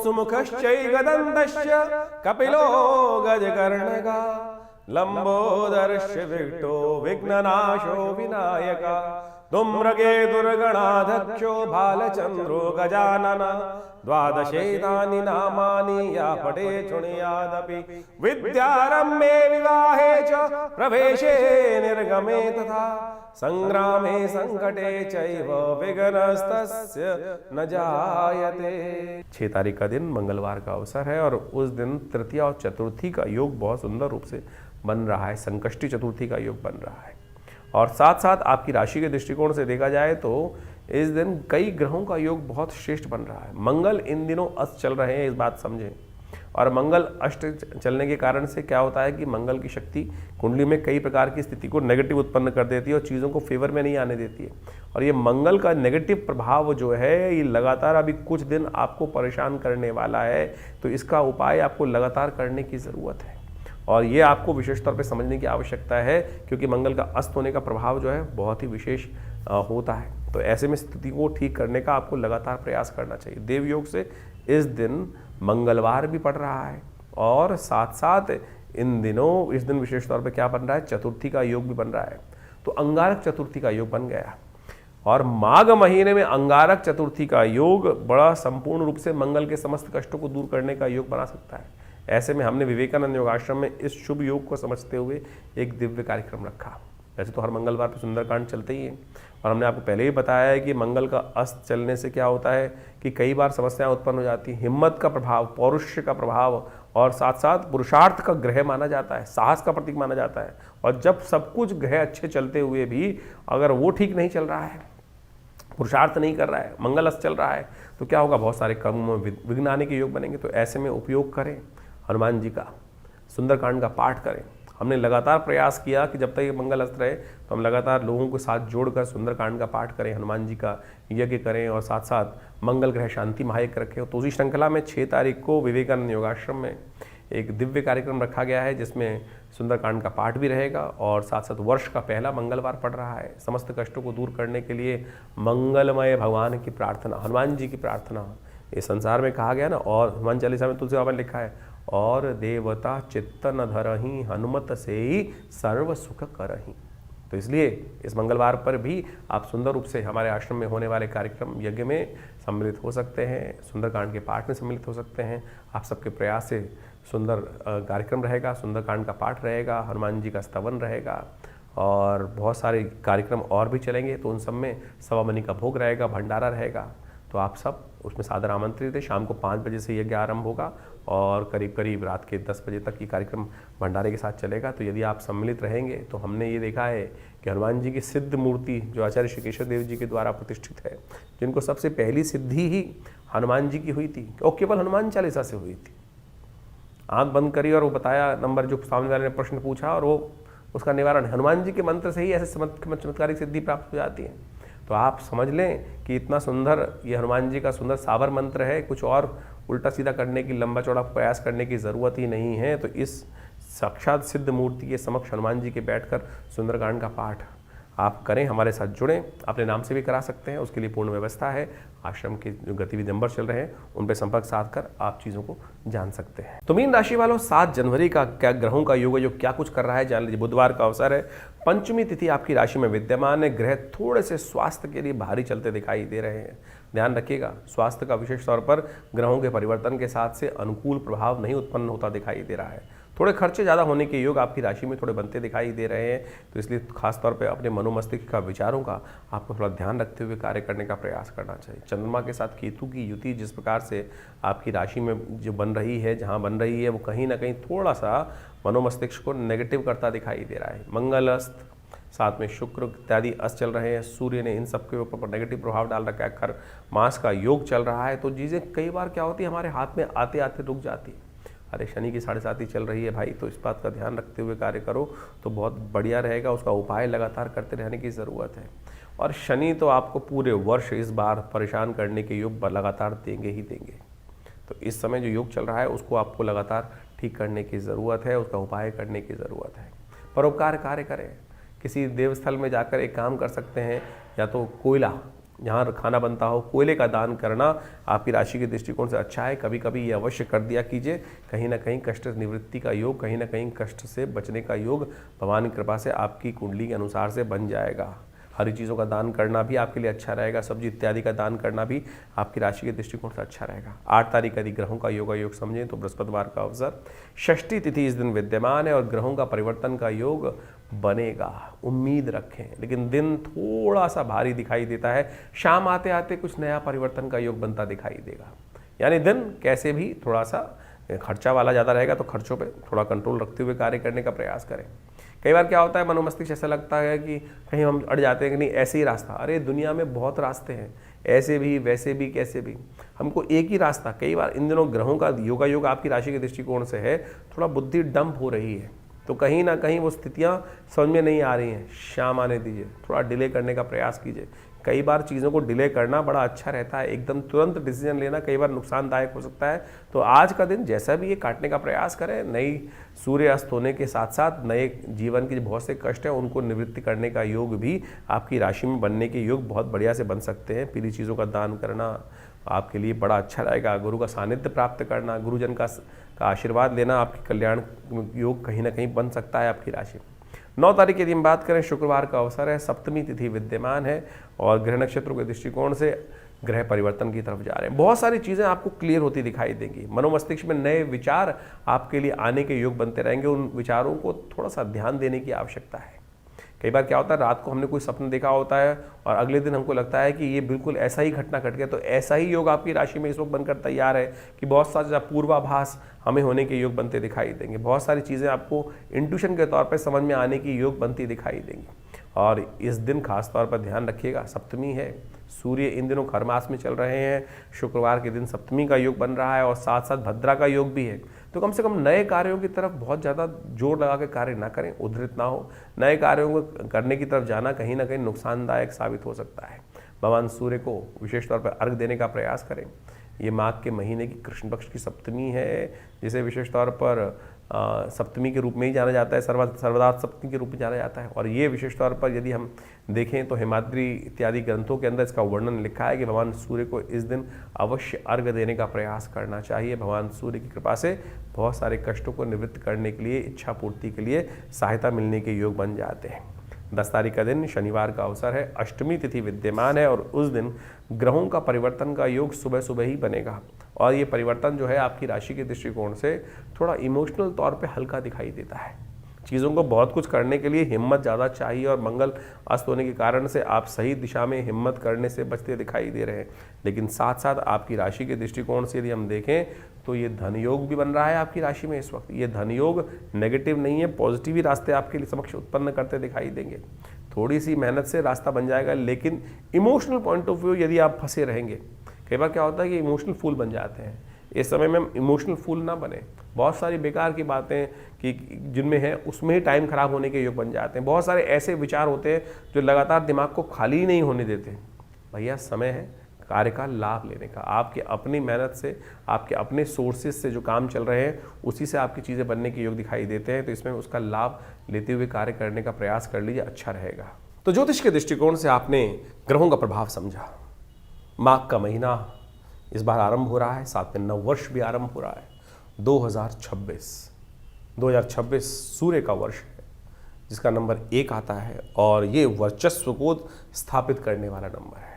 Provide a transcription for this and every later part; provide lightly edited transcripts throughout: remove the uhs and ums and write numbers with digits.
सुमुखश्चैकदन्तश्च कपिलो गजकर्णका लंबोदरश्च विकटो विघ्ननाशो विनायका धूम्रकेतुर्गणाध्यक्षो भालचन्द्रो गजानन द्वादशैतानि नामानि या पठे शृणुयादपि विद्यारम्भे विवाहे च प्रवेशे निर्गमे तथा संग्रामे संकटे चैव विघ्नस्तस्य न जायते। 6 तारीख का दिन मंगलवार का अवसर है और उस दिन तृतीया और चतुर्थी का योग बहुत सुंदर रूप से बन रहा है। संकष्टी चतुर्थी का योग बन रहा है और साथ साथ आपकी राशि के दृष्टिकोण से देखा जाए तो इस दिन कई ग्रहों का योग बहुत श्रेष्ठ बन रहा है। मंगल इन दिनों अस्त चल रहे हैं, इस बात समझें। और मंगल अष्ट चलने के कारण से क्या होता है कि मंगल की शक्ति कुंडली में कई प्रकार की स्थिति को नेगेटिव उत्पन्न कर देती है और चीज़ों को फेवर में नहीं आने देती है। और ये मंगल का नेगेटिव प्रभाव जो है ये लगातार अभी कुछ दिन आपको परेशान करने वाला है, तो इसका उपाय आपको लगातार करने की ज़रूरत है और ये आपको विशेष तौर पे समझने की आवश्यकता है क्योंकि मंगल का अस्त होने का प्रभाव जो है बहुत ही विशेष होता है। तो ऐसे में स्थिति को ठीक करने का आपको लगातार प्रयास करना चाहिए। देव योग से इस दिन मंगलवार भी पड़ रहा है और साथ साथ इन दिनों इस दिन विशेष तौर पे क्या बन रहा है, चतुर्थी का योग भी बन रहा है। तो अंगारक चतुर्थी का योग बन गया और माघ महीने में अंगारक चतुर्थी का योग बड़ा संपूर्ण रूप से मंगल के समस्त कष्टों को दूर करने का योग बना सकता है। ऐसे में हमने विवेकानंद योगाश्रम में इस शुभ योग को समझते हुए एक दिव्य कार्यक्रम रखा। वैसे तो हर मंगलवार पर सुंदरकांड चलते ही हैं और हमने आपको पहले ही बताया है कि मंगल का अस्त चलने से क्या होता है कि कई बार समस्याएं उत्पन्न हो जाती हैं। हिम्मत का प्रभाव, पौरुष का प्रभाव और साथ साथ पुरुषार्थ का ग्रह माना जाता है, साहस का प्रतीक माना जाता है। और जब सब कुछ ग्रह अच्छे चलते हुए भी अगर वो ठीक नहीं चल रहा है, पुरुषार्थ नहीं कर रहा है, मंगल अस्त चल रहा है, तो क्या होगा, बहुत सारे कर्मों में विघ्न आने के योग बनेंगे। तो ऐसे में उपयोग करें हनुमान जी का, सुंदरकांड का पाठ करें। हमने लगातार प्रयास किया कि जब तक ये मंगल अस्त रहे तो हम लगातार लोगों के साथ जोड़कर सुंदरकांड का पाठ करें, हनुमान जी का यज्ञ करें और साथ साथ मंगल ग्रह शांति महायज्ञ रखें। तो उसी श्रृंखला में 6 तारीख को विवेकानंद योगाश्रम में एक दिव्य कार्यक्रम रखा गया है जिसमें सुंदरकांड का पाठ भी रहेगा और साथ साथ वर्ष का पहला मंगलवार पड़ रहा है। समस्त कष्टों को दूर करने के लिए मंगलमय भगवान की प्रार्थना, हनुमान जी की प्रार्थना इस संसार में कहा गया ना। और हनुमान चालीसा में तुलसी बाबा ने लिखा है, और देवता चित्त न धरहि हनुमत से ही सर्व सुख करहि। तो इसलिए इस मंगलवार पर भी आप सुंदर रूप से हमारे आश्रम में होने वाले कार्यक्रम यज्ञ में सम्मिलित हो सकते हैं, सुंदरकांड के पाठ में सम्मिलित हो सकते हैं। आप सबके प्रयास से सुंदर कार्यक्रम रहेगा, सुंदरकांड का पाठ रहेगा, हनुमान जी का स्तवन रहेगा और बहुत सारे कार्यक्रम और भी चलेंगे। तो उन सब में सवा मनी का भोग रहेगा, भंडारा रहेगा। तो आप सब उसमें सादर आमंत्रित है। शाम को 5 बजे से यज्ञ आरंभ होगा और करीब करीब रात के 10 बजे तक ये कार्यक्रम भंडारे के साथ चलेगा। तो यदि आप सम्मिलित रहेंगे तो हमने ये देखा है कि हनुमान जी की सिद्ध मूर्ति जो आचार्य श्री केशव देव जी के द्वारा प्रतिष्ठित है, जिनको सबसे पहली सिद्धि ही हनुमान जी की हुई थी और केवल हनुमान चालीसा से हुई थी। आंख बंद करी और वो बताया नंबर जो सामने वाले ने प्रश्न पूछा और वो उसका निवारण हनुमान जी के मंत्र से ही ऐसे चमत्कारिक सिद्धि प्राप्त हो जाती है। तो आप समझ लें कि इतना सुंदर ये हनुमान जी का सुंदर सावर मंत्र है, कुछ और उल्टा सीधा करने की, लंबा चौड़ा प्रयास करने की ज़रूरत ही नहीं है। तो इस साक्षात सिद्ध मूर्ति के समक्ष हनुमान जी के बैठकर सुंदरकांड का पाठ आप करें, हमारे साथ जुड़ें। अपने नाम से भी करा सकते हैं, उसके लिए पूर्ण व्यवस्था है। आश्रम के जो गतिविधि नंबर चल रहे हैं उन पर संपर्क साध कर आप चीज़ों को जान सकते हैं। तो मीन राशि वालों, 7 जनवरी का क्या ग्रहों का योग है, जो क्या कुछ कर रहा है जान लीजिए। बुधवार का अवसर है, पंचमी तिथि आपकी राशि में विद्यमान है। ग्रह थोड़े से स्वास्थ्य के लिए भारी चलते दिखाई दे रहे हैं, ध्यान रखिएगा। स्वास्थ्य का विशेष तौर पर ग्रहों के परिवर्तन के साथ से अनुकूल प्रभाव नहीं उत्पन्न होता दिखाई दे रहा है। थोड़े खर्चे ज़्यादा होने के योग आपकी राशि में थोड़े बनते दिखाई दे रहे हैं। तो इसलिए खास तौर पे अपने मनोमस्तिष्क का, विचारों का आपको थोड़ा ध्यान रखते हुए कार्य करने का प्रयास करना चाहिए। चंद्रमा के साथ केतु की युति जिस प्रकार से आपकी राशि में जो बन रही है, जहाँ बन रही है, वो कहीं ना कहीं थोड़ा सा मनोमस्तिष्क को नेगेटिव करता दिखाई दे रहा है। मंगल अस्त, साथ में शुक्र इत्यादि अस्त चल रहे हैं, सूर्य ने इन सब के ऊपर नेगेटिव प्रभाव डाल रखा है। खर मास का योग चल रहा है। तो चीज़ें कई बार क्या होती है, हमारे हाथ में आते आते रुक जाती है। अरे शनि की 7.5 चल रही है भाई, तो इस बात का ध्यान रखते हुए कार्य करो तो बहुत बढ़िया रहेगा। उसका उपाय लगातार करते रहने की ज़रूरत है। और शनि तो आपको पूरे वर्ष इस बार परेशान करने के योग लगातार देंगे ही देंगे। तो इस समय जो योग चल रहा है उसको आपको लगातार ठीक करने की ज़रूरत है, उसका उपाय करने की ज़रूरत है। परोपकार कार्य करें, किसी देवस्थल में जाकर एक काम कर सकते हैं, या तो कोयला जहाँ खाना बनता हो, कोयले का दान करना आपकी राशि के दृष्टिकोण से अच्छा है। कभी कभी ये अवश्य कर दिया कीजिए। कहीं ना कहीं कष्ट निवृत्ति का योग, कहीं ना कहीं कष्ट से बचने का योग भगवान की कृपा से आपकी कुंडली के अनुसार से बन जाएगा। हरी चीज़ों का दान करना भी आपके लिए अच्छा रहेगा। सब्जी इत्यादि का दान करना भी आपकी राशि के दृष्टिकोण से अच्छा रहेगा। 8 तारीख यदि ग्रहों का योग समझें तो बृहस्पतिवार का अवसर, षष्ठी तिथि इस दिन विद्यमान है और ग्रहों का परिवर्तन का योग बनेगा, उम्मीद रखें। लेकिन दिन थोड़ा सा भारी दिखाई देता है। शाम आते आते कुछ नया परिवर्तन का योग बनता दिखाई देगा। यानी दिन कैसे भी थोड़ा सा खर्चा वाला ज़्यादा रहेगा, तो खर्चों पे थोड़ा कंट्रोल रखते हुए कार्य करने का प्रयास करें। कई बार क्या होता है, मनोमस्तिष्क ऐसा लगता है कि कहीं हम अड़ जाते हैं कि नहीं ऐसे ही रास्ता, अरे दुनिया में बहुत रास्ते हैं, ऐसे भी वैसे भी कैसे भी, हमको एक ही रास्ता। कई बार इन दिनों ग्रहों का योग आपकी राशि के दृष्टिकोण से है, थोड़ा बुद्धि डंप हो रही है, तो कहीं ना कहीं वो स्थितियाँ समझ में नहीं आ रही हैं। शाम आने दीजिए, थोड़ा डिले करने का प्रयास कीजिए। कई बार चीज़ों को डिले करना बड़ा अच्छा रहता है, एकदम तुरंत डिसीजन लेना कई बार नुकसानदायक हो सकता है। तो आज का दिन जैसा भी ये काटने का प्रयास करें। नई सूर्य अस्त होने के साथ साथ नए जीवन के बहुत से कष्ट हैं उनको निवृत्ति करने का योग भी आपकी राशि में बनने के योग बहुत बढ़िया से बन सकते हैं। पीली चीज़ों का दान करना आपके लिए बड़ा अच्छा रहेगा। गुरु का सानिध्य प्राप्त करना, गुरुजन का आशीर्वाद लेना आपके कल्याण योग कहीं ना कहीं बन सकता है आपकी राशि में। 9 तारीख यदि हम बात करें, शुक्रवार का अवसर है, सप्तमी तिथि विद्यमान है और ग्रह नक्षत्रों के दृष्टिकोण से ग्रह परिवर्तन की तरफ जा रहे हैं। बहुत सारी चीज़ें आपको क्लियर होती दिखाई देंगी। मनोमस्तिष्क में नए विचार आपके लिए आने के योग बनते रहेंगे। उन विचारों को थोड़ा सा ध्यान देने की आवश्यकता है। कई बार क्या होता है, रात को हमने कोई सपना देखा होता है और अगले दिन हमको लगता है कि ये बिल्कुल ऐसा ही घटना घट गया। तो ऐसा ही योग आपकी राशि में इस वक्त बनकर तैयार है कि बहुत सारे पूर्वाभास हमें होने के योग बनते दिखाई देंगे। बहुत सारी चीज़ें आपको इंट्यूशन के तौर पर समझ में आने की योग बनती दिखाई देंगी। और इस दिन खास तौर पर ध्यान रखिएगा, सप्तमी है, सूर्य इन दिनों खरमास में चल रहे हैं। शुक्रवार के दिन सप्तमी का योग बन रहा है और साथ साथ भद्रा का योग भी है। तो कम से कम नए कार्यों की तरफ बहुत ज़्यादा जोर लगा के कार्य ना करें, उद्धृत ना हो। नए कार्यों को करने की तरफ जाना कहीं ना कहीं नुकसानदायक साबित हो सकता है। भगवान सूर्य को विशेष तौर पर अर्घ देने का प्रयास करें। ये माघ के महीने की कृष्ण पक्ष की सप्तमी है, जिसे विशेष तौर पर सप्तमी के रूप में ही जाना जाता है, सर्वदात सप्तमी के रूप में जाना जाता है। और ये विशेष तौर पर यदि हम देखें तो हिमाद्री इत्यादि ग्रंथों के अंदर इसका वर्णन लिखा है कि भगवान सूर्य को इस दिन अवश्य अर्घ देने का प्रयास करना चाहिए। भगवान सूर्य की कृपा से बहुत सारे कष्टों को निवृत्त करने के लिए, इच्छा पूर्ति के लिए सहायता मिलने के योग बन जाते हैं। 10 तारीख का दिन शनिवार का अवसर है, अष्टमी तिथि विद्यमान है और उस दिन ग्रहों का परिवर्तन का योग सुबह सुबह ही बनेगा। और ये परिवर्तन जो है आपकी राशि के दृष्टिकोण से थोड़ा इमोशनल तौर पे हल्का दिखाई देता है। चीज़ों को बहुत कुछ करने के लिए हिम्मत ज़्यादा चाहिए और मंगल अस्त होने के कारण से आप सही दिशा में हिम्मत करने से बचते दिखाई दे रहे हैं। लेकिन साथ साथ आपकी राशि के दृष्टिकोण से यदि हम देखें तो ये धन योग भी बन रहा है आपकी राशि में इस वक्त। ये धन योग नेगेटिव नहीं है, पॉजिटिव ही रास्ते आपके लिए समक्ष उत्पन्न करते दिखाई देंगे। थोड़ी सी मेहनत से रास्ता बन जाएगा, लेकिन इमोशनल पॉइंट ऑफ व्यू यदि आप फंसे रहेंगे, कई बार क्या होता है कि इमोशनल फूल बन जाते हैं। इस समय में इमोशनल फूल ना बने। बहुत सारी बेकार की बातें कि जिनमें है उसमें ही टाइम खराब होने के योग बन जाते हैं। बहुत सारे ऐसे विचार होते हैं जो लगातार दिमाग को खाली ही नहीं होने देते। भैया समय है कार्य का लाभ लेने का। आपके अपनी मेहनत से, आपके अपने सोर्सेज से जो काम चल रहे हैं उसी से आपकी चीज़ें बनने के योग दिखाई देते हैं। तो इसमें उसका लाभ लेते हुए कार्य करने का प्रयास कर लीजिए, अच्छा रहेगा। तो ज्योतिष के दृष्टिकोण से आपने ग्रहों का प्रभाव समझा। माघ का महीना इस बार आरंभ हो रहा है, साथ में नव वर्ष भी आरंभ हो रहा है। 2026 सूर्य का वर्ष है, जिसका नंबर 1 आता है और ये वर्चस्व को स्थापित करने वाला नंबर है।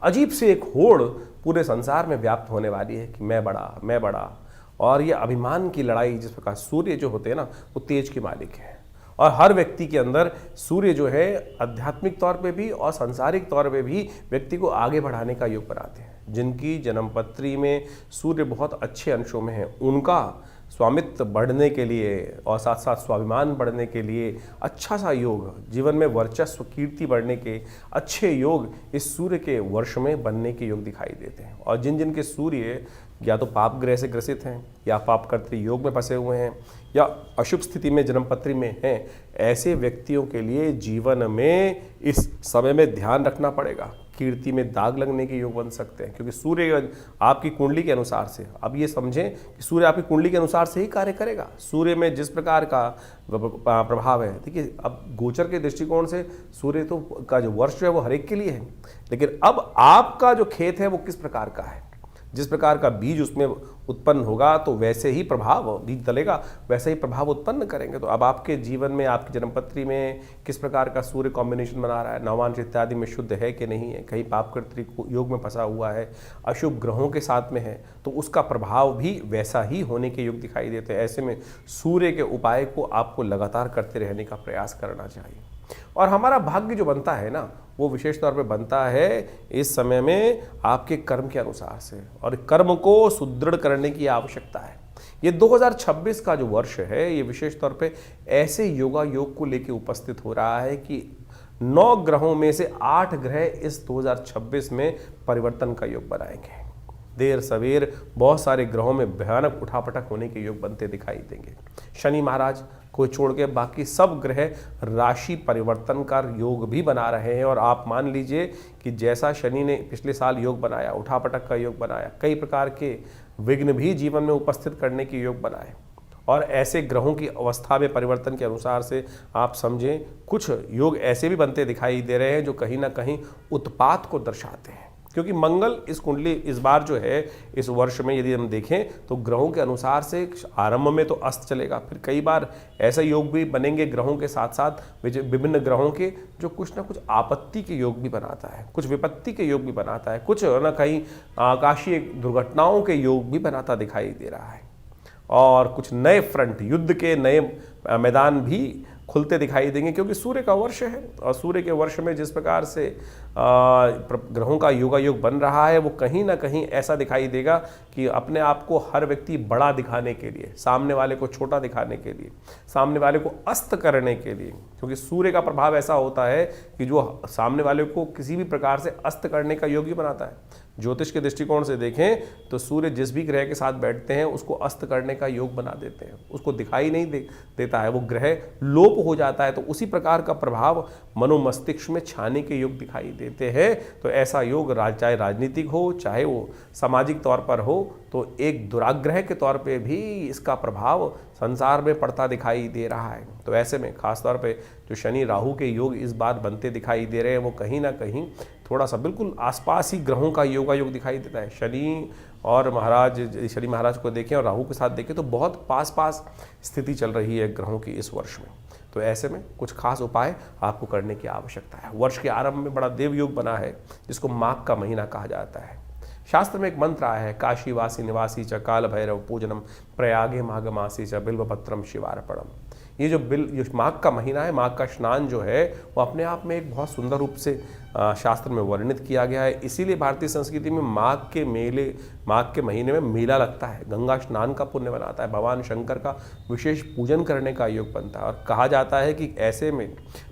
अजीब से एक होड़ पूरे संसार में व्याप्त होने वाली है कि मैं बड़ा। और ये अभिमान की लड़ाई, जिस प्रकार सूर्य जो होते हैं ना, वो तेज के मालिक है। और हर व्यक्ति के अंदर सूर्य जो है आध्यात्मिक तौर पे भी और सांसारिक तौर पे भी व्यक्ति को आगे बढ़ाने का योग बनाते हैं। जिनकी जन्मपत्री में सूर्य बहुत अच्छे अंशों में है, उनका स्वामित्व बढ़ने के लिए और साथ साथ स्वाभिमान बढ़ने के लिए अच्छा सा योग, जीवन में वर्चस्व कीर्ति बढ़ने के अच्छे योग इस सूर्य के वर्ष में बनने के योग दिखाई देते हैं। और जिन जिन के सूर्य या तो पाप ग्रह से ग्रसित हैं या पाप कर्तृ योग में फंसे हुए हैं या अशुभ स्थिति में जन्मपत्री में हैं, ऐसे व्यक्तियों के लिए जीवन में इस समय में ध्यान रखना पड़ेगा कीर्ति में दाग लगने के योग बन सकते हैं, क्योंकि सूर्य आपकी कुंडली के अनुसार से, अब ये समझें कि सूर्य आपकी कुंडली के अनुसार से ही कार्य करेगा। सूर्य में जिस प्रकार का प्रभाव है, देखिए अब गोचर के दृष्टिकोण से सूर्य तो का जो वर्ष जो है वो हर एक के लिए है, लेकिन अब आपका जो खेत है वो किस प्रकार का है, जिस प्रकार का बीज उसमें उत्पन्न होगा तो वैसे ही प्रभाव, बीज डलेगा वैसे ही प्रभाव उत्पन्न करेंगे। तो अब आपके जीवन में, आपकी जन्मपत्री में किस प्रकार का सूर्य कॉम्बिनेशन बना रहा है, नवांश इत्यादि में शुद्ध है कि नहीं है, कहीं पापकृत योग में फंसा हुआ है, अशुभ ग्रहों के साथ में है, तो उसका प्रभाव भी वैसा ही होने के योग दिखाई देते हैं। ऐसे में सूर्य के उपाय को आपको लगातार करते रहने का प्रयास करना चाहिए। और हमारा भाग्य जो बनता है ना, वो विशेष तौर पे बनता है इस समय में आपके कर्म के अनुसार से, और कर्म को सुदृढ़ करने की आवश्यकता है। ये 2026 का जो वर्ष है, ये विशेष तौर पे ऐसे योगा योग को लेके उपस्थित हो रहा है कि 9 ग्रहों में से 8 ग्रह इस 2026 में परिवर्तन का योग बनाएंगे। देर सवेर बहुत सारे ग्रहों में भयानक उठापटक होने के योग बनते दिखाई देंगे। शनि महाराज को छोड़ के बाकी सब ग्रह राशि परिवर्तन का योग भी बना रहे हैं। और आप मान लीजिए कि जैसा शनि ने पिछले साल योग बनाया, उठापटक का योग बनाया, कई प्रकार के विघ्न भी जीवन में उपस्थित करने के योग बनाए, और ऐसे ग्रहों की अवस्था में परिवर्तन के अनुसार से आप समझें कुछ योग ऐसे भी बनते दिखाई दे रहे हैं जो कहीं ना कहीं उत्पात को दर्शाते हैं। क्योंकि मंगल इस कुंडली इस बार जो है इस वर्ष में यदि हम देखें तो ग्रहों के अनुसार से आरंभ में तो अस्त चलेगा, फिर कई बार ऐसे योग भी बनेंगे ग्रहों के साथ साथ विभिन्न ग्रहों के, जो कुछ ना कुछ आपत्ति के योग भी बनाता है, कुछ विपत्ति के योग भी बनाता है, कुछ ना कहीं आकाशीय दुर्घटनाओं के योग भी बनाता दिखाई दे रहा है, और कुछ नए फ्रंट, युद्ध के नए मैदान भी खुलते दिखाई देंगे। क्योंकि सूर्य का वर्ष है, और सूर्य के वर्ष में जिस प्रकार से ग्रहों का योगा योग बन रहा है, वो कहीं ना कहीं ऐसा दिखाई देगा कि अपने आप को हर व्यक्ति बड़ा दिखाने के लिए, सामने वाले को छोटा दिखाने के लिए, सामने वाले को अस्त करने के लिए, क्योंकि सूर्य का प्रभाव ऐसा होता है कि जो सामने वाले को किसी भी प्रकार से अस्त करने का योग ही बनाता है। ज्योतिष के दृष्टिकोण से देखें तो सूर्य जिस भी ग्रह के साथ बैठते हैं उसको अस्त करने का योग बना देते हैं, उसको दिखाई नहीं देता है, वो ग्रह लोप हो जाता है। तो उसी प्रकार का प्रभाव मनोमस्तिष्क में छाने के योग दिखाई देते हैं। तो ऐसा योग चाहे राजनीतिक हो, चाहे वो सामाजिक तौर पर हो, तो एक दुराग्रह के तौर पे भी इसका प्रभाव संसार में पड़ता दिखाई दे रहा है। तो ऐसे में खासतौर पे जो शनि राहु के योग इस बार बनते दिखाई दे रहे हैं, वो कहीं ना कहीं थोड़ा सा बिल्कुल आसपास ही ग्रहों का योगा योग दिखाई देता है। शनि महाराज को देखें और राहु के साथ देखें तो बहुत पास स्थिति चल रही है ग्रहों की इस वर्ष में। तो ऐसे में कुछ खास उपाय आपको करने की आवश्यकता है। वर्ष के आरंभ में बड़ा देव योग बना है, जिसको माघ का महीना कहा जाता है। शास्त्र में एक मंत्र आया है, काशीवासी निवासी च काल भैरव पूजनम प्रयागे माघ मासी च बिल्वपत्रम शिवार्पणम। ये जो माघ का महीना है, माघ का स्नान जो है वो अपने आप में एक बहुत सुंदर रूप से शास्त्र में वर्णित किया गया है। इसीलिए भारतीय संस्कृति में माघ के महीने में मेला लगता है, गंगा स्नान का पुण्य बनाता है, भगवान शंकर का विशेष पूजन करने का योग बनता है। और कहा जाता है कि ऐसे में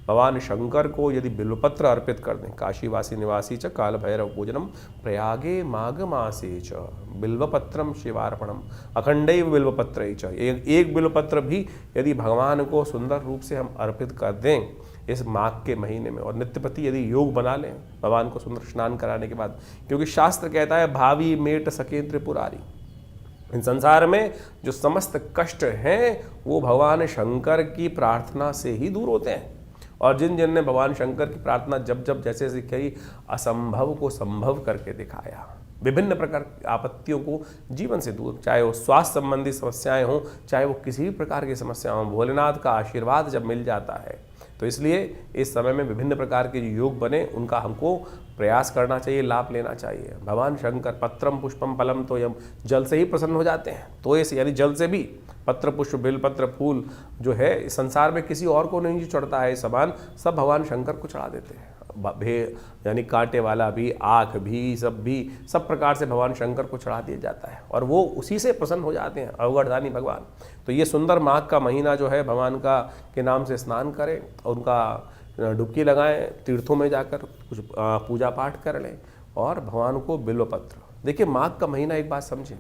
भगवान शंकर को यदि बिल्वपत्र अर्पित कर दें, काशीवासी निवासी च काल भैरव पूजनम प्रयागे माघ मासे च बिल्वपत्रम शिवार्पणम अखंडैव बिल्वपत्र च, एक बिल्वपत्र भी यदि भगवान को सुंदर रूप से हम अर्पित कर दें इस माघ के महीने में, और नित्यपति यदि योग बना लें भगवान को सुंदर स्नान कराने के बाद, क्योंकि शास्त्र कहता है भावी मेट सके त्रिपुरारी, इन संसार में जो समस्त कष्ट हैं वो भगवान शंकर की प्रार्थना से ही दूर होते हैं। और जिन ने भगवान शंकर की प्रार्थना जब जैसे कई असंभव को संभव करके दिखाया, विभिन्न प्रकार की आपत्तियों को जीवन से दूर, चाहे वो स्वास्थ्य संबंधी समस्याएं हों, चाहे वो किसी भी प्रकार की समस्या हो, भोलेनाथ का आशीर्वाद जब मिल जाता है तो इसलिए इस समय में विभिन्न प्रकार के जो योग बने उनका हमको प्रयास करना चाहिए, लाभ लेना चाहिए। भगवान शंकर पत्रम पुष्पम फलम तो यम, जल से ही प्रसन्न हो जाते हैं। तो ऐसे यानी जल से भी पत्र पुष्प बेलपत्र फूल जो है संसार में किसी और को नहीं चढ़ता है, सामान सब भगवान शंकर को चढ़ा देते हैं। यानी कांटे वाला भी, आँख भी, सब प्रकार से भगवान शंकर को चढ़ा दिया जाता है और वो उसी से प्रसन्न हो जाते हैं, अवगढ़दानी भगवान। तो ये सुंदर माघ का महीना जो है भगवान का के नाम से स्नान करें और उनका डुबकी लगाएं, तीर्थों में जाकर कुछ पूजा पाठ कर लें और भगवान को बिल्वपत्र। देखिए माघ का महीना एक बात समझें,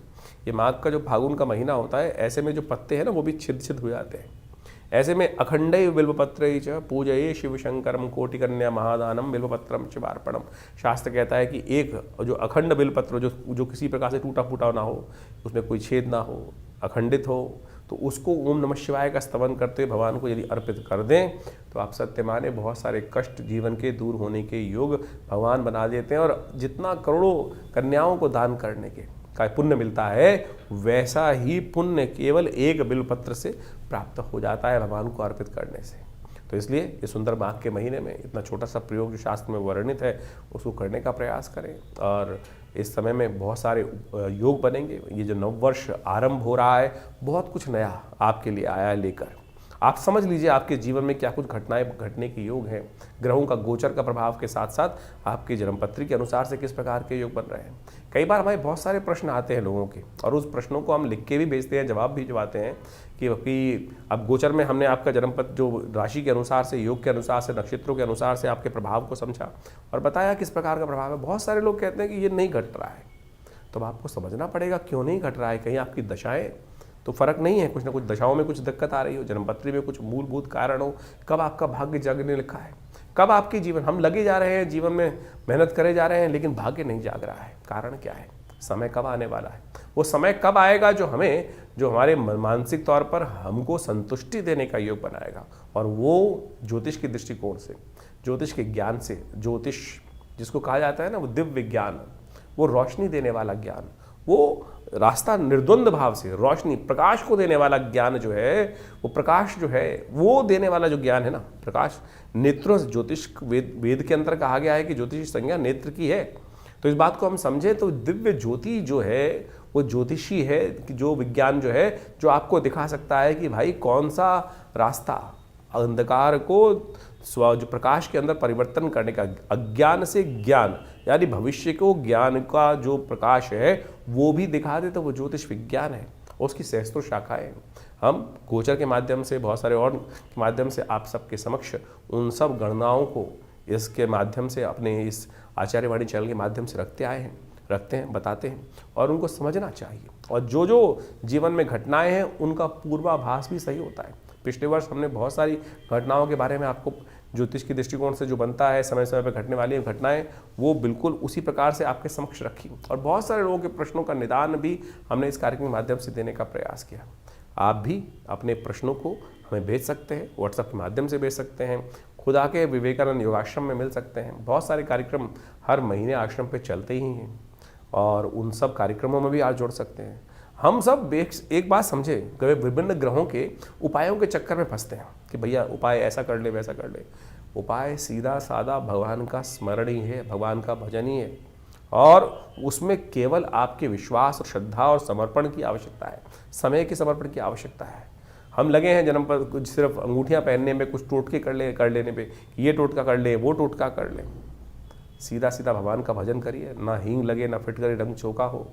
ये माघ का जो फागुन का महीना होता है, ऐसे में जो पत्ते हैं ना वो भी छिद हो जाते हैं। ऐसे में अखंडैव बिल्वपत्रै च पूजये शिव शंकरम कोटिकन्या महादानम बिल्वपत्रम शिवार्पणम। शास्त्र कहता है कि एक जो अखंड बिल्वपत्र जो किसी प्रकार से टूटा फूटा ना हो, उसमें कोई छेद ना हो, अखंडित हो, तो उसको ओम नमः शिवाय का स्तवन करते हुए भगवान को यदि अर्पित कर दें तो आप सत्य माने बहुत सारे कष्ट जीवन के दूर होने के योग भगवान बना देते हैं। और जितना करोड़ों कन्याओं को दान करने के का पुण्य मिलता है, वैसा ही पुण्य केवल एक बिल्वपत्र से प्राप्त हो जाता है भगवान को अर्पित करने से। तो इसलिए ये सुंदर माघ के महीने में इतना छोटा सा प्रयोग जो शास्त्र में वर्णित है उसको करने का प्रयास करें। और इस समय में बहुत सारे योग बनेंगे। ये जो नववर्ष आरंभ हो रहा है, बहुत कुछ नया आपके लिए आया है लेकर। आप समझ लीजिए आपके जीवन में क्या कुछ घटनाएं घटने के योग हैं। ग्रहों का गोचर का प्रभाव के साथ साथ आपकी जन्मपत्री के अनुसार से किस प्रकार के योग बन रहे हैं। कई बार हमारे बहुत सारे प्रश्न आते हैं लोगों के, और उस प्रश्नों को हम लिख के भी भेजते हैं, जवाब भी दिलवाते हैं कि अब गोचर में हमने आपका जन्मपत्र जो राशि के अनुसार से, योग के अनुसार से, नक्षत्रों के अनुसार से आपके प्रभाव को समझा और बताया किस प्रकार का प्रभाव है। बहुत सारे लोग कहते हैं कि ये नहीं घट रहा है, तो आपको समझना पड़ेगा क्यों नहीं घट रहा है। कहीं आपकी दशाएं तो फर्क नहीं है, कुछ ना कुछ दशाओं में कुछ दिक्कत आ रही हो, जन्मपत्री में कुछ मूलभूत कारण हो, कब आपका भाग्य जागने लिखा है, कब आपके जीवन, हम लगे जा रहे हैं जीवन में, मेहनत करे जा रहे हैं, लेकिन भाग्य नहीं जाग रहा है। कारण क्या है? समय कब आने वाला है? वो समय कब आएगा जो हमारे मानसिक तौर पर हमको संतुष्टि देने का योग बनाएगा। और वो ज्योतिष के दृष्टिकोण से, ज्योतिष के ज्ञान से, ज्योतिष जिसको कहा जाता है ना, वो दिव्य ज्ञान, वो रोशनी देने वाला ज्ञान, वो रास्ता निर्द्वंद भाव से रोशनी प्रकाश को देने वाला ज्ञान जो है, वो प्रकाश जो है वो देने वाला जो ज्ञान है ना, प्रकाश नेत्रों से, ज्योतिष वेद के अंदर कहा गया है कि ज्योतिष संज्ञा नेत्र की है। तो इस बात को हम समझें तो दिव्य ज्योति जो है वो ज्योतिषी है, जो विज्ञान जो है जो आपको दिखा सकता है कि भाई कौन सा रास्ता अंधकार को जो प्रकाश के अंदर परिवर्तन करने का, अज्ञान से ज्ञान यानी भविष्य को ज्ञान का जो प्रकाश है वो भी दिखा दे, तो वो ज्योतिष विज्ञान है। उसकी सहस्त्रों शाखाएं हम गोचर के माध्यम से, बहुत सारे और के माध्यम से आप सबके समक्ष उन सब गणनाओं को इसके माध्यम से अपने इस आचार्यवाणी चैनल के माध्यम से रखते हैं, बताते हैं, और उनको समझना चाहिए। और जो जो जीवन में घटनाएं हैं उनका पूर्वाभास भी सही होता है। पिछले वर्ष हमने बहुत सारी घटनाओं के बारे में आपको ज्योतिष के दृष्टिकोण से जो बनता है, समय समय पर घटने वाली घटनाएं, वो बिल्कुल उसी प्रकार से आपके समक्ष रखी, और बहुत सारे लोगों के प्रश्नों का निदान भी हमने इस कार्यक्रम के माध्यम से देने का प्रयास किया। आप भी अपने प्रश्नों को हमें भेज सकते हैं, व्हाट्सएप के माध्यम से भेज सकते हैं, खुद आके विवेकानंद योगाश्रम में मिल सकते हैं। बहुत सारे कार्यक्रम हर महीने आश्रम पे चलते ही हैं, और उन सब कार्यक्रमों में भी आज जुड़ सकते हैं। हम सब एक बात समझे, विभिन्न ग्रहों के उपायों के चक्कर में फंसते हैं कि भैया उपाय ऐसा कर ले, वैसा कर ले। उपाय सीधा साधा भगवान का स्मरण ही है, भगवान का भजन ही है, और उसमें केवल आपके विश्वास और श्रद्धा और समर्पण की आवश्यकता है, समय के समर्पण की आवश्यकता है। हम लगे हैं जन्म पर कुछ सिर्फ अंगूठियां पहनने में, कुछ टोटके कर लेने पे, ये टोटका कर ले, वो टोटका कर ले। सीधा सीधा भगवान का भजन करिए, ना हींग लगे, ना फिटकरी रंग चौका हो।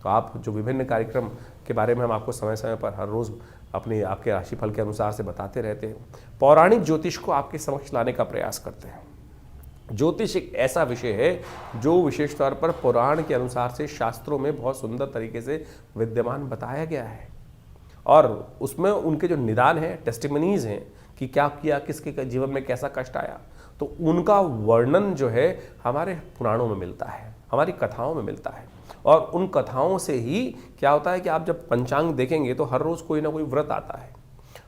तो आप जो विभिन्न कार्यक्रम के बारे में हम आपको समय समय पर हर रोज़ आपके राशिफल के अनुसार से बताते रहते हैं, पौराणिक ज्योतिष को आपके समक्ष लाने का प्रयास करते हैं। ज्योतिष एक ऐसा विषय है जो विशेष तौर पर पुराण के अनुसार से शास्त्रों में बहुत सुंदर तरीके से विद्यमान बताया गया है, और उसमें उनके जो निदान हैं, टेस्टिमनीज हैं कि क्या किया, किसके जीवन में कैसा कष्ट आया, तो उनका वर्णन जो है हमारे पुराणों में मिलता है, हमारी कथाओं में मिलता है। और उन कथाओं से ही क्या होता है कि आप जब पंचांग देखेंगे तो हर रोज़ कोई ना कोई व्रत आता है,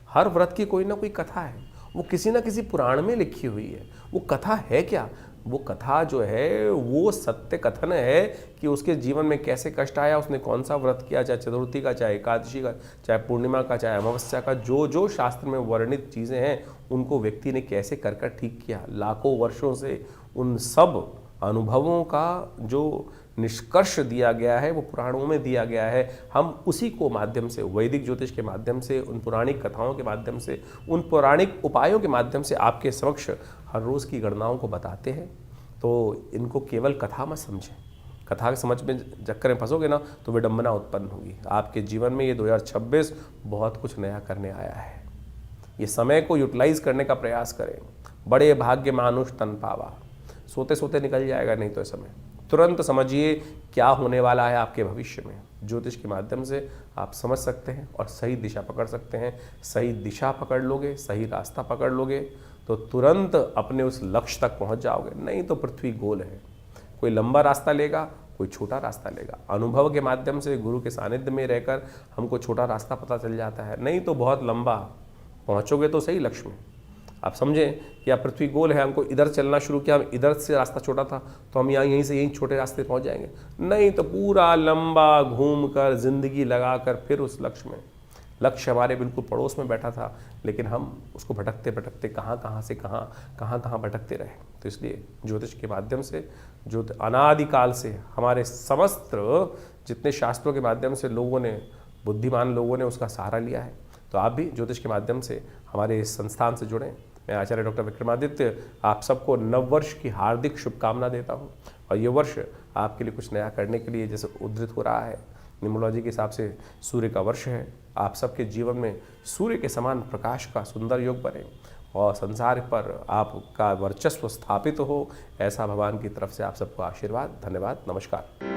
हर व्रत की कोई ना कोई कथा है, वो किसी ना किसी पुराण में लिखी हुई है। वो कथा है क्या? वो कथा जो है वो सत्य कथन है कि उसके जीवन में कैसे कष्ट आया, उसने कौन सा व्रत किया, चाहे चतुर्थी का, चाहे एकादशी का, चाहे पूर्णिमा का, चाहे अमावस्या का, जो जो शास्त्र में वर्णित चीज़ें हैं उनको व्यक्ति ने कैसे कर ठीक किया। लाखों वर्षों से उन सब अनुभवों का जो निष्कर्ष दिया गया है वो पुराणों में दिया गया है। हम उसी को माध्यम से, वैदिक ज्योतिष के माध्यम से, उन पौराणिक कथाओं के माध्यम से, उन पौराणिक उपायों के माध्यम से आपके समक्ष हर रोज़ की गणनाओं को बताते हैं। तो इनको केवल कथा मत समझें, कथा के समझ में चक्कर में फंसोगे ना तो विडंबना उत्पन्न होगी आपके जीवन में। ये 2026 बहुत कुछ नया करने आया है। ये समय को यूटिलाइज करने का प्रयास करें। बड़े भाग्य मानुष तन पावा, सोते सोते निकल जाएगा नहीं तो समय। तुरंत समझिए क्या होने वाला है आपके भविष्य में। ज्योतिष के माध्यम से आप समझ सकते हैं और सही दिशा पकड़ सकते हैं। सही दिशा पकड़ लोगे, सही रास्ता पकड़ लोगे तो तुरंत अपने उस लक्ष्य तक पहुंच जाओगे। नहीं तो पृथ्वी गोल है, कोई लंबा रास्ता लेगा, कोई छोटा रास्ता लेगा। अनुभव के माध्यम से गुरु के सानिध्य में रहकर हमको छोटा रास्ता पता चल जाता है, नहीं तो बहुत लंबा पहुंचोगे तो सही लक्ष्य में। आप समझें कि आप पृथ्वी गोल है, हमको इधर चलना शुरू किया, हम इधर से रास्ता छोटा था तो हम यहीं से यहीं छोटे रास्ते पहुंच जाएंगे। नहीं तो पूरा लंबा घूमकर जिंदगी लगाकर फिर उस लक्ष्य में। लक्ष्य हमारे बिल्कुल पड़ोस में बैठा था, लेकिन हम उसको भटकते भटकते कहाँ से कहाँ भटकते रहे। तो इसलिए ज्योतिष के माध्यम से, जो अनादिकाल से हमारे समस्त जितने शास्त्रों के माध्यम से लोगों ने, बुद्धिमान लोगों ने उसका सहारा लिया है, तो आप भी ज्योतिष के माध्यम से हमारे इस संस्थान से जुड़ें। मैं आचार्य डॉक्टर विक्रमादित्य आप सबको नववर्ष की हार्दिक शुभकामना देता हूं। और ये वर्ष आपके लिए कुछ नया करने के लिए जैसे उद्धृत हो रहा है, न्यूमरोलॉजी के हिसाब से सूर्य का वर्ष है। आप सबके जीवन में सूर्य के समान प्रकाश का सुंदर योग बने और संसार पर आपका वर्चस्व स्थापित हो, ऐसा भगवान की तरफ से आप सबको आशीर्वाद। धन्यवाद, नमस्कार।